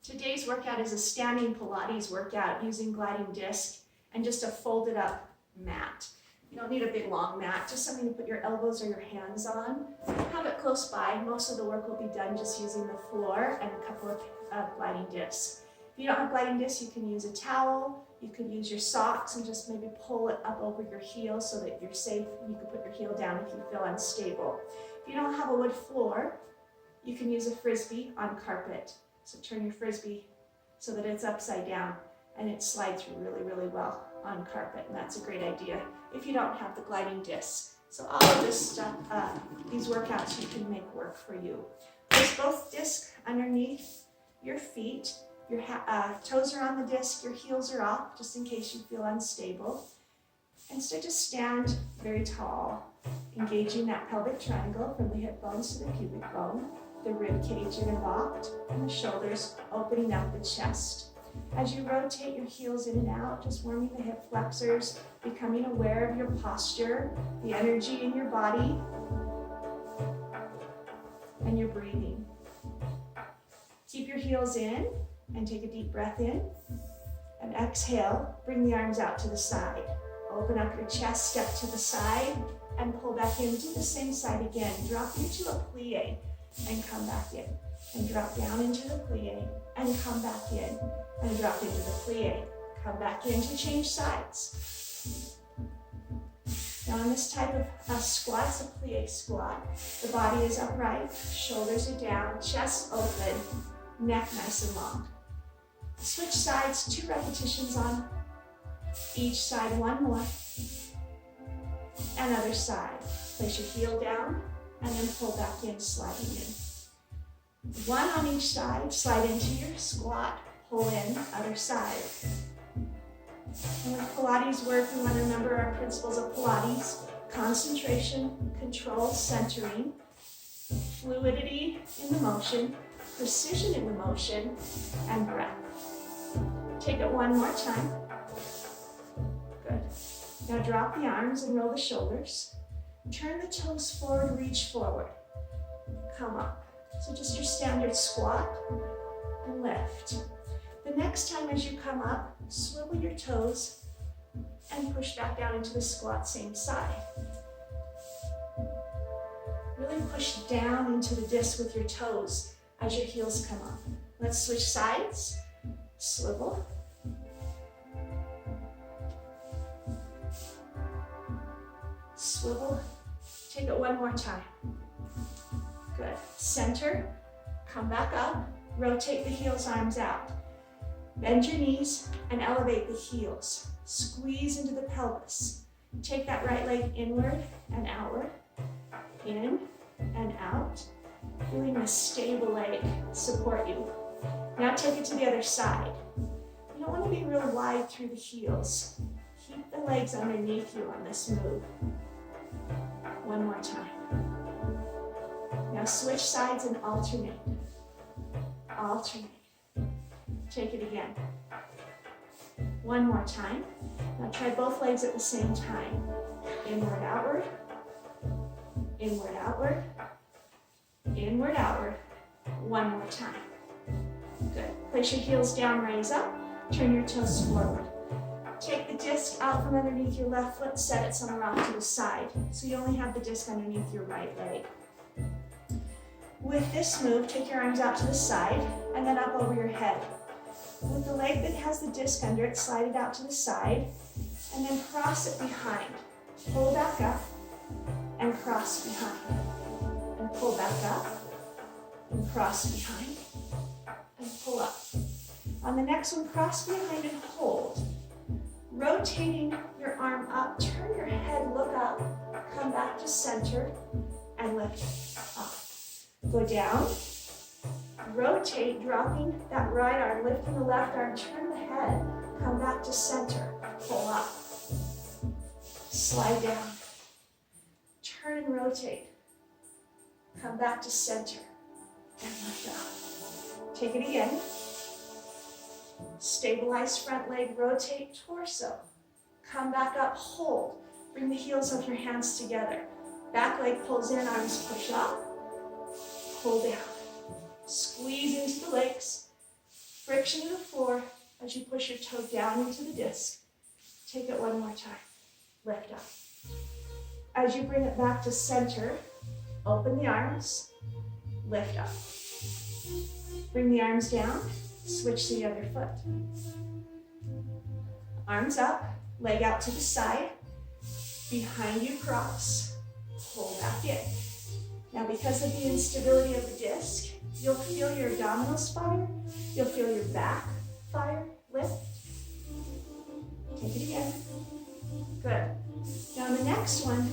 Today's workout is a standing Pilates workout using gliding disc and just a folded up mat. You don't need a big long mat, just something to put your elbows or your hands on. Have it close by. Most of the work will be done just using the floor and a couple of gliding discs. If you don't have gliding discs, you can use a towel. You could use your socks and just maybe pull it up over your heel so that you're safe. You can put your heel down if you feel unstable. If you don't have a wood floor, you can use a frisbee on carpet. So turn your frisbee so that it's upside down and it slides through really, really well on carpet, and that's a great idea if you don't have the gliding discs. So all of this stuff, these workouts you can make work for you. Place both discs underneath your feet. Your toes are on the disc, your heels are off, just in case you feel unstable. And so just stand very tall, engaging that pelvic triangle from the hip bones to the pubic bone. The rib cage involved, and the shoulders opening up the chest. As you rotate your heels in and out, just warming the hip flexors, becoming aware of your posture, the energy in your body, and your breathing. Keep your heels in and take a deep breath in. And exhale, bring the arms out to the side. Open up your chest, step to the side, and pull back in. Do the same side again. Drop into a plie. And come back in, and drop down into the plie, and come back in, and drop into the plie, come back in to change sides. Now in this type of squat, it's a plie squat. The body is upright, shoulders are down, chest open, neck nice and long. Switch sides, 2 repetitions on each side, 1 more. And other side. Place your heel down, and then pull back in, sliding in. 1 on each side, slide into your squat, pull in, other side. And with Pilates work, we want to remember our principles of Pilates: concentration, control, centering, fluidity in the motion, precision in the motion, and breath. Take it 1 more time. Good. Now drop the arms and roll the shoulders. Turn the toes forward, reach forward. Come up. So just your standard squat and lift. The next time as you come up, swivel your toes and push back down into the squat, same side. Really push down into the disc with your toes as your heels come up. Let's switch sides. Swivel. Swivel. Take it 1 more time. Good. Center. Come back up. Rotate the heels, arms out. Bend your knees and elevate the heels. Squeeze into the pelvis. Take that right leg inward and outward. In and out. Feeling the stable leg support you. Now take it to the other side. You don't want to be real wide through the heels. Keep the legs underneath you on this move. 1 more time. Now switch sides and alternate. Alternate. Take it again. 1 more time. Now try both legs at the same time. Inward, outward. Inward, outward. Inward, outward. 1 more time. Good. Place your heels down, raise up. Turn your toes forward. Take the disc out from underneath your left foot, set it somewhere off to the side. So you only have the disc underneath your right leg. With this move, take your arms out to the side and then up over your head. With the leg that has the disc under it, slide it out to the side and then cross it behind. Pull back up and cross behind. And pull back up and cross behind and pull up. On the next one, cross behind and hold. Rotating your arm up, turn your head, look up, come back to center, and lift up. Go down, rotate, dropping that right arm, lifting the left arm, turn the head, come back to center, pull up. Slide down, turn and rotate, come back to center, and lift up. Take it again. Stabilize front leg, rotate torso. Come back up, hold. Bring the heels of your hands together. Back leg pulls in, arms push up. Pull down. Squeeze into the legs. Friction to the floor as you push your toe down into the disc. Take it one more time. Lift up. As you bring it back to center, open the arms, lift up. Bring the arms down, switch to the other foot. Arms up, leg out to the side, behind you cross, pull back in. Now because of the instability of the disc, you'll feel your abdominals fire, you'll feel your back fire, lift. Take it again. Good. Now the next one,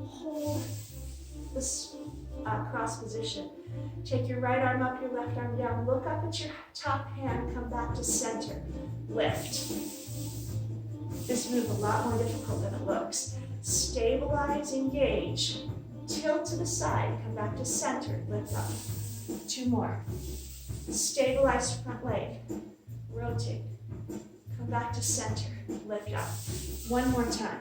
hold this cross position. Take your right arm up, your left arm down. Look up at your top hand, come back to center. Lift. This move is a lot more difficult than it looks. Stabilize, engage. Tilt to the side, come back to center, lift up. 2 more. Stabilize front leg. Rotate. Come back to center, lift up. 1 more time.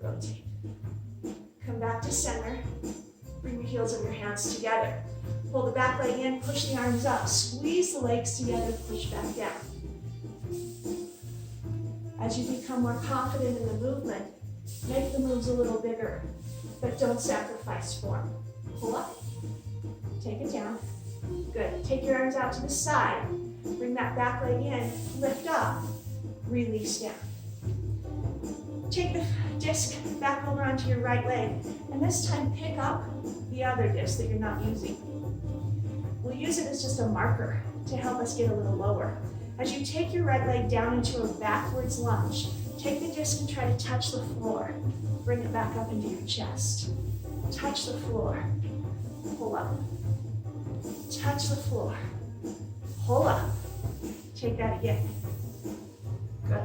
Rotate. Come back to center. Bring your heels of your hands together. Pull the back leg in, push the arms up. Squeeze the legs together, push back down. As you become more confident in the movement, make the moves a little bigger, but don't sacrifice form. Pull up, take it down. Good. Take your arms out to the side. Bring that back leg in, lift up, release down. Take the disc back over onto your right leg, and this time pick up the other disc that you're not using. We'll use it as just a marker to help us get a little lower. As you take your right leg down into a backwards lunge, take the disc and try to touch the floor. Bring it back up into your chest. Touch the floor. Pull up. Touch the floor. Pull up. Take that again. Good.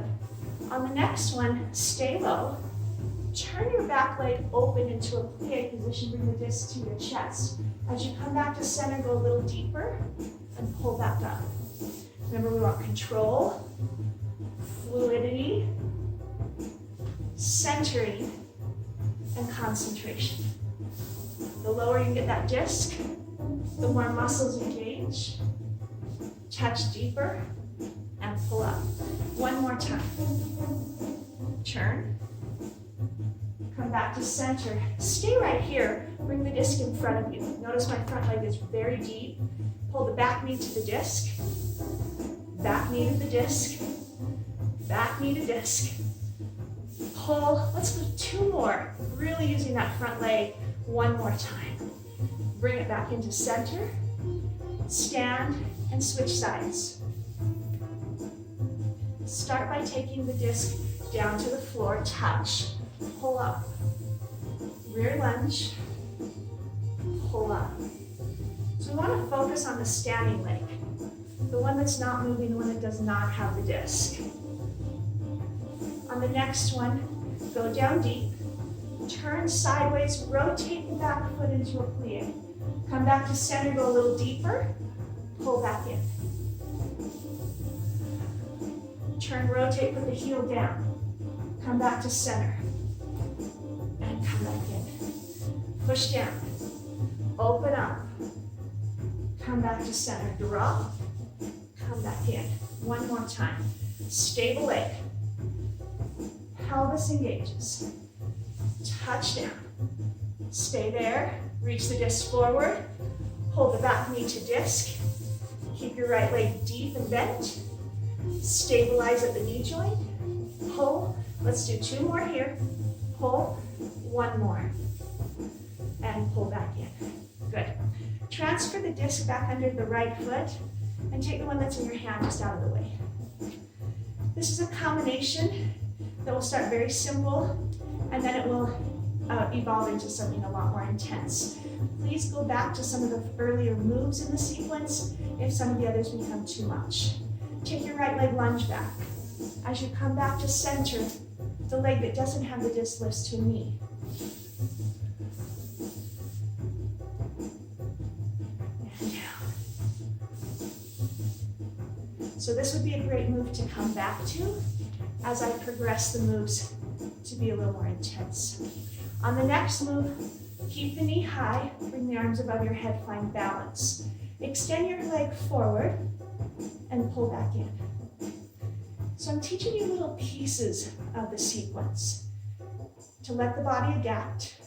On the next one, stay low. Turn your back leg open into a plie position. Bring the disc to your chest. As you come back to center, go a little deeper and pull back up. Remember, we want control, fluidity, centering, and concentration. The lower you get that disc, the more muscles engage. Touch deeper and pull up. 1 more time. Turn. Come back to center. Stay right here. Bring the disc in front of you. Notice my front leg is very deep. Pull the back knee to the disc. Back knee to the disc. Back knee to disc. Pull. Let's go 2 more. Really using that front leg 1 more time. Bring it back into center. Stand and switch sides. Start by taking the disc down to the floor. Touch. Pull up. Rear lunge. Pull up. So we want to focus on the standing leg. The one that's not moving, the one that does not have the disc. On the next one, go down deep. Turn sideways, rotate the back foot into a plie. Come back to center, go a little deeper. Pull back in. Turn, rotate, put the heel down. Come back to center. And come back in. Push down. Open up. Come back to center. Drop. Come back in. 1 more time. Stable leg. Pelvis engages. Touch down. Stay there. Reach the disc forward. Hold the back knee to disc. Keep your right leg deep and bent. Stabilize at the knee joint. Pull. Let's do 2 more here. Pull. 1 more. And pull back in. Good. Transfer the disc back under the right foot and take the one that's in your hand just out of the way. This is a combination that will start very simple and then it will evolve into something a lot more intense. Please go back to some of the earlier moves in the sequence if some of the others become too much. Take your right leg lunge back. As you come back to center, the leg that doesn't have the disc lifts to a knee. And down. So this would be a great move to come back to as I progress the moves to be a little more intense. On the next move, keep the knee high, bring the arms above your head, find balance. Extend your leg forward and pull back in. So I'm teaching you little pieces of the sequence to let the body adapt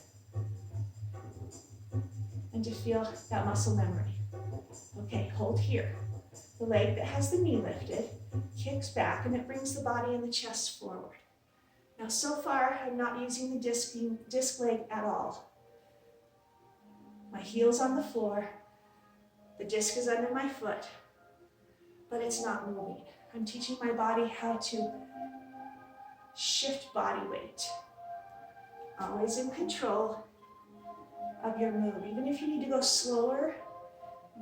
and to feel that muscle memory. Okay, hold here. The leg that has the knee lifted kicks back and it brings the body and the chest forward. Now so far, I'm not using the disc leg at all. My heel's on the floor, the disc is under my foot, but it's not moving. I'm teaching my body how to shift body weight. Always in control of your move, even if you need to go slower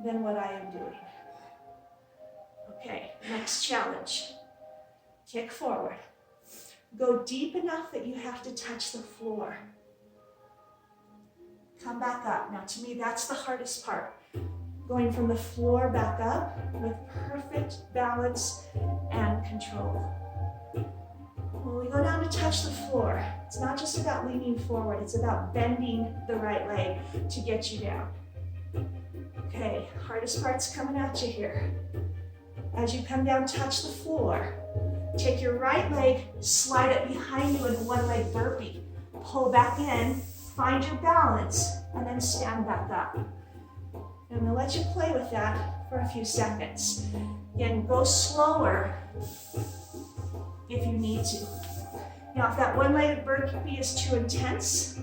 than what I am doing. Okay, next challenge. Kick forward. Go deep enough that you have to touch the floor. Come back up. Now to me, that's the hardest part. Going from the floor back up with perfect balance and control. When we go down to touch the floor, it's not just about leaning forward, it's about bending the right leg to get you down. Okay, hardest part's coming at you here. As you come down, touch the floor. Take your right leg, slide it behind you in a one-leg burpee. Pull back in, find your balance, and then stand back up. And I'm gonna let you play with that for a few seconds. Again, go slower if you need to. Now, if that one-legged burpee is too intense,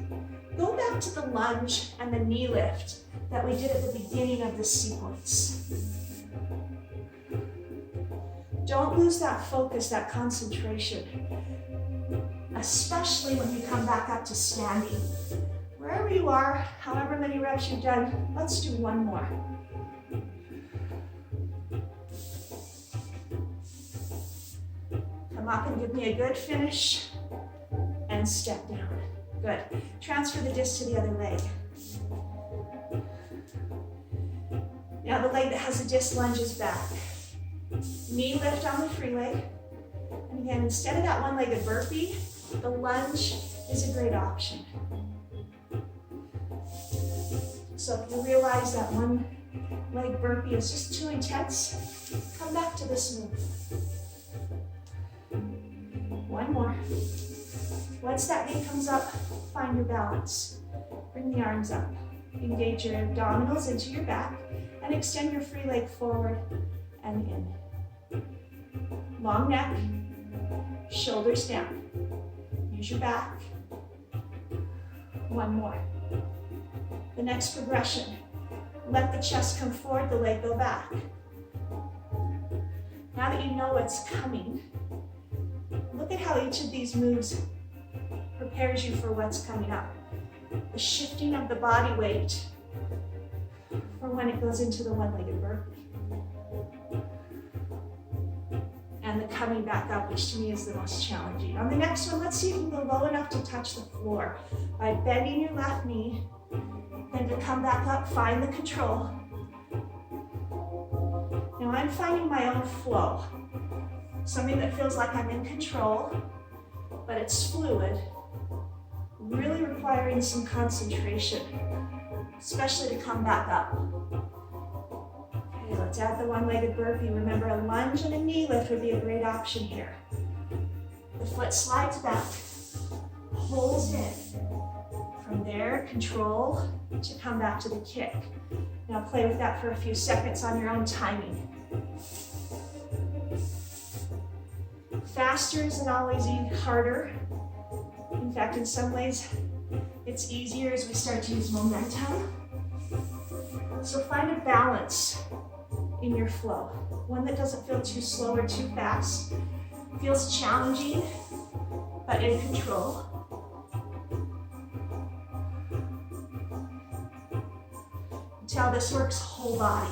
go back to the lunge and the knee lift that we did at the beginning of this sequence. Don't lose that focus, that concentration, especially when you come back up to standing. Wherever you are, however many reps you've done, let's do one more. Come up and give me a good finish and step down. Good. Transfer the disc to the other leg. Now the leg that has the disc lunges back. Knee lift on the free leg. And again, instead of that one-legged burpee, the lunge is a great option. So if you realize that one leg burpee is just too intense, come back to this move. One more. Once that knee comes up, find your balance. Bring the arms up. Engage your abdominals into your back and extend your free leg forward and in. Long neck, shoulders down. Use your back. One more. The next progression, let the chest come forward, the leg go back. Now that you know what's coming, look at how each of these moves prepares you for what's coming up. The shifting of the body weight for when it goes into the one-legged burpee. And the coming back up, which to me is the most challenging. On the next one, let's see if you can go low enough to touch the floor by bending your left knee. Then to come back up, find the control. Now I'm finding my own flow. Something that feels like I'm in control, but it's fluid. Really requiring some concentration, especially to come back up. Okay, let's add the one-legged burpee. Remember, a lunge and a knee lift would be a great option here. The foot slides back, pulls in. From there, control to come back to the kick. Now play with that for a few seconds on your own timing. Faster isn't always harder. In fact, in some ways, it's easier as we start to use momentum. So find a balance in your flow. One that doesn't feel too slow or too fast. Feels challenging, but in control. Until this works whole body.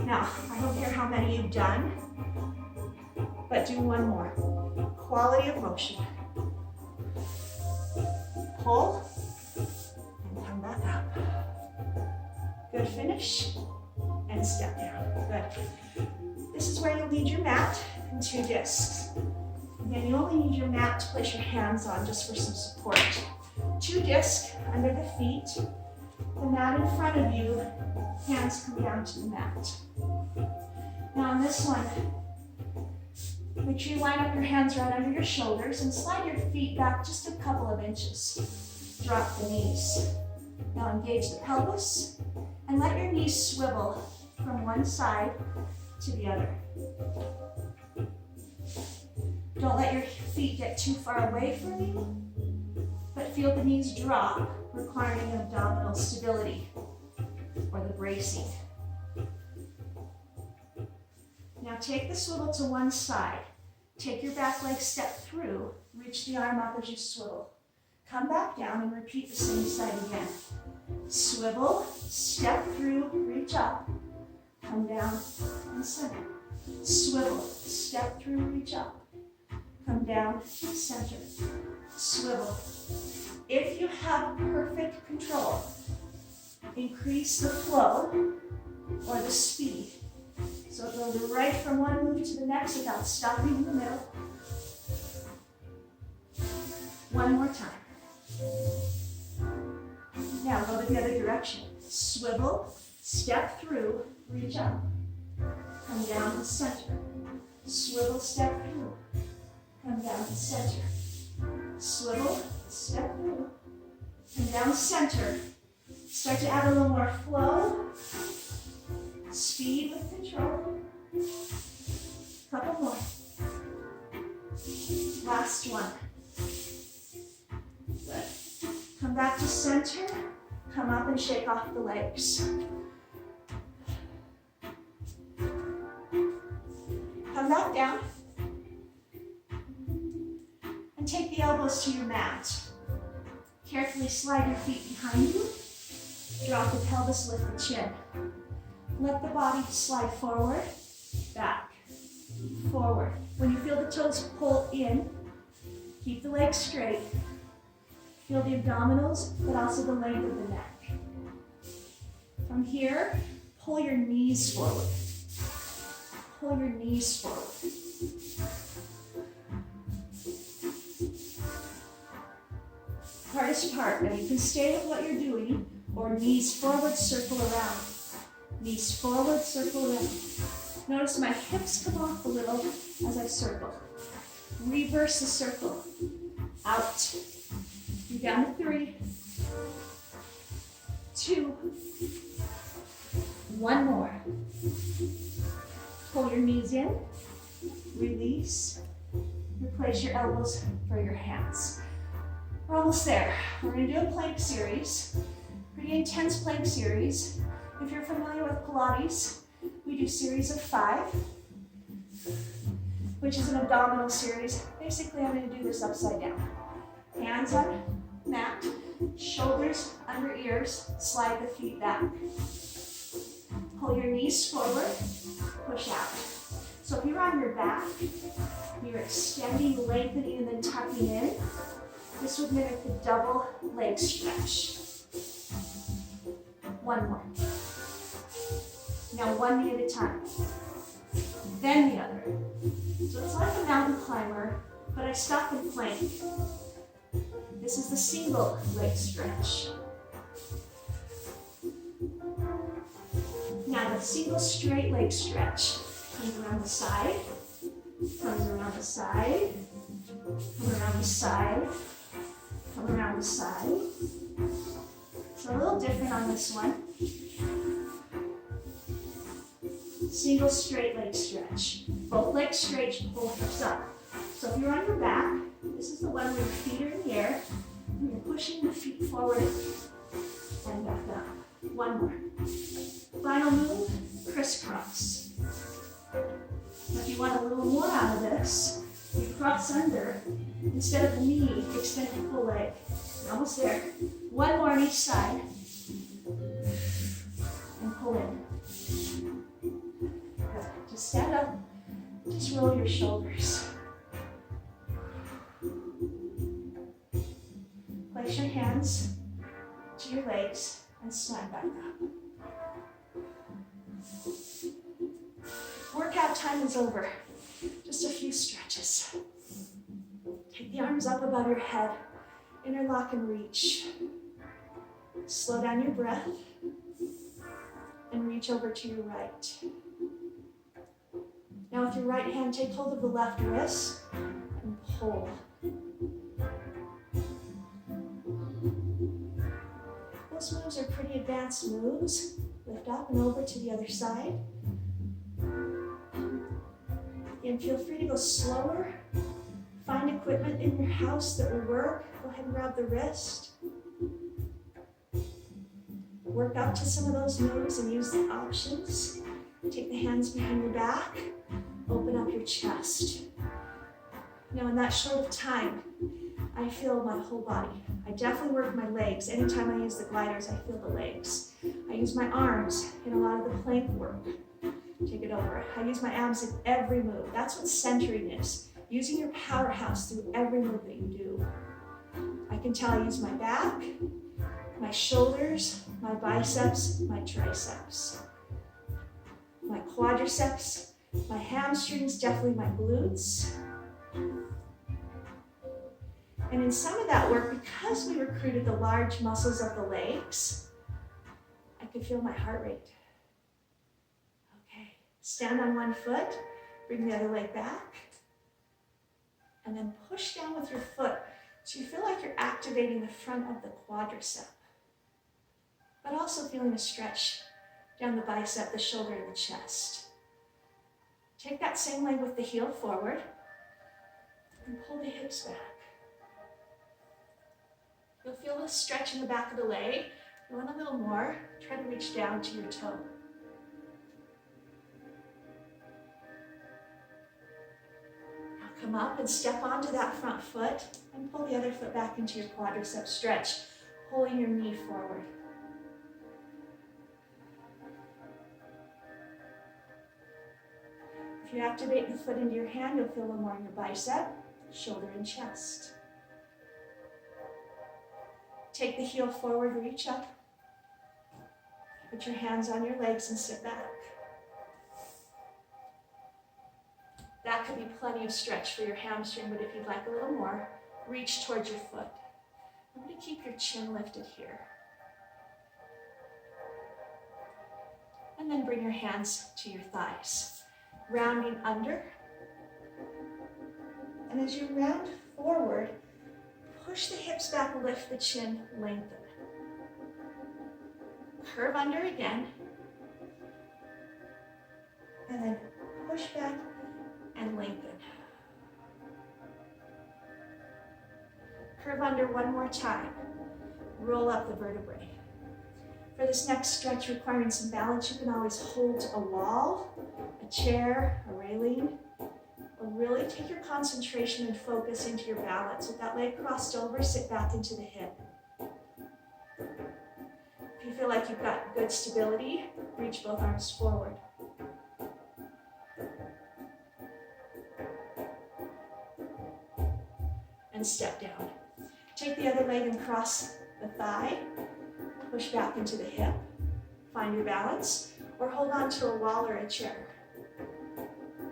Now, I don't care how many you've done, but do one more. Quality of motion. Pull, and come back up. Good finish, and step down. Good. This is where you'll need your mat and 2 discs. Again, you only need your mat to place your hands on just for some support. 2 discs under the feet. The mat in front of you, hands come down to the mat. Now on this one, make sure you line up your hands right under your shoulders and slide your feet back just a couple of inches. Drop the knees. Now engage the pelvis and let your knees swivel from one side to the other. Don't let your feet get too far away from you, but feel the knees drop, requiring abdominal stability or the bracing. Now take the swivel to one side. Take your back leg step through, reach the arm up as you swivel. Come back down and repeat the same side again. Swivel, step through, reach up, come down and center. Swivel, step through, reach up, come down, center. Swivel. If you have perfect control, increase the flow or the speed. So it goes right from one move to the next without stopping in the middle. One more time. Now go to the other direction. Swivel, step through, reach up, come down and center. Swivel, step through, come down and center. Swivel, step through, come down center. Start to add a little more flow, speed with control. Couple more. Last one. Good. Come back to center. Come up and shake off the legs. Come back down. And take the elbows to your mat. Carefully slide your feet behind you. Drop the pelvis, lift the chin. Let the body slide forward, back, forward. When you feel the toes pull in, keep the legs straight. Feel the abdominals, but also the length of the neck. From here, pull your knees forward. Pull your knees forward. Hardest part. Now you can stay with what you're doing, or knees forward, circle around. Knees forward, circle around. Notice my hips come off a little as I circle. Reverse the circle. Out. You're down to 3, 2, 1 more. Pull your knees in. Release. Replace your elbows for your hands. We're almost there. We're going to do a plank series. Pretty intense plank series. If you're familiar with Pilates, we do series of 5, which is an abdominal series. Basically, I'm going to do this upside down. Hands on mat, shoulders under ears, slide the feet back. Pull your knees forward, push out. So if you're on your back, you're extending, lengthening, and then tucking in. This would mimic the double leg stretch. One more. Now one knee at a time. Then the other. So it's like a mountain climber, but I stop in plank. This is the single leg stretch. Now the single straight leg stretch comes around the side, comes around the side, come around the side, come around the side. It's a little different on this one. Single straight leg stretch. Both legs straight, both hips up. So if you're on your back, this is the one where your feet are in the air, and you're pushing the feet forward and back up. One more. Final move, crisscross. If you want a little more out of this, you cross under. Instead of the knee, extend the full leg. You're almost there. One more on each side. And pull in. Good. Just stand up. Just roll your shoulders. Place your hands to your legs and slide back up. Workout time is over. Just a few stretches. Take the arms up above your head. Interlock and reach. Slow down your breath and reach over to your right. Now with your right hand, take hold of the left wrist and pull. Those moves are pretty advanced moves. Lift up and over to the other side. Again, feel free to go slower. Find equipment in your house that will work. Go ahead and grab the wrist. Work up to some of those moves and use the options. Take the hands behind your back. Open up your chest. Now in that short of time, I feel my whole body. I definitely work my legs. Anytime I use the gliders, I feel the legs. I use my arms in a lot of the plank work. Take it over. I use my abs in every move. That's what centering is. Using your powerhouse through every move that you do. I can tell I use my back, my shoulders, my biceps, my triceps, my quadriceps, my hamstrings, definitely my glutes. And in some of that work, because we recruited the large muscles of the legs, I could feel my heart rate. Okay, stand on one foot, bring the other leg back, and then push down with your foot so you feel like you're activating the front of the quadricep, but also feeling a stretch down the bicep, the shoulder, and the chest. Take that same leg with the heel forward and pull the hips back. You'll feel a stretch in the back of the leg. You want a little more, try to reach down to your toe. Now come up and step onto that front foot and pull the other foot back into your quadricep stretch, pulling your knee forward. If you activate the foot into your hand, you'll feel a little more in your bicep, shoulder, and chest. Take the heel forward, reach up. Put your hands on your legs and sit back. That could be plenty of stretch for your hamstring, but if you'd like a little more, reach towards your foot. I'm going to keep your chin lifted here. And then bring your hands to your thighs, rounding under. And as you round forward, push the hips back, lift the chin, lengthen. Curve under again. And then push back and lengthen. Curve under one more time. Roll up the vertebrae. For this next stretch requiring some balance, you can always hold a wall, a chair, a railing, or really take your concentration and focus into your balance. With that leg crossed over, sit back into the hip. If you feel like you've got good stability, reach both arms forward. And step down. Take the other leg and cross the thigh. Push back into the hip. Find your balance, or hold on to a wall or a chair.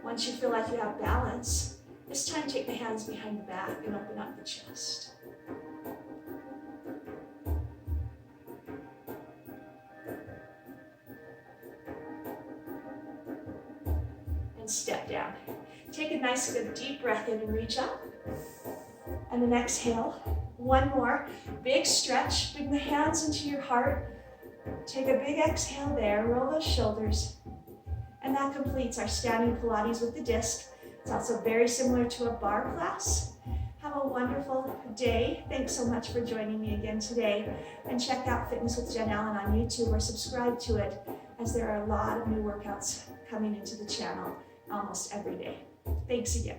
Once you feel like you have balance, this time take the hands behind the back and open up the chest. And step down. Take a nice good deep breath in and reach up. And then exhale. One more. Big stretch. Bring the hands into your heart. Take a big exhale there. Roll those shoulders. And that completes our standing Pilates with the disc. It's also very similar to a bar class. Have a wonderful day. Thanks so much for joining me again today. And check out Fitness with Jenn Allen on YouTube or subscribe to it, as there are a lot of new workouts coming into the channel almost every day. Thanks again.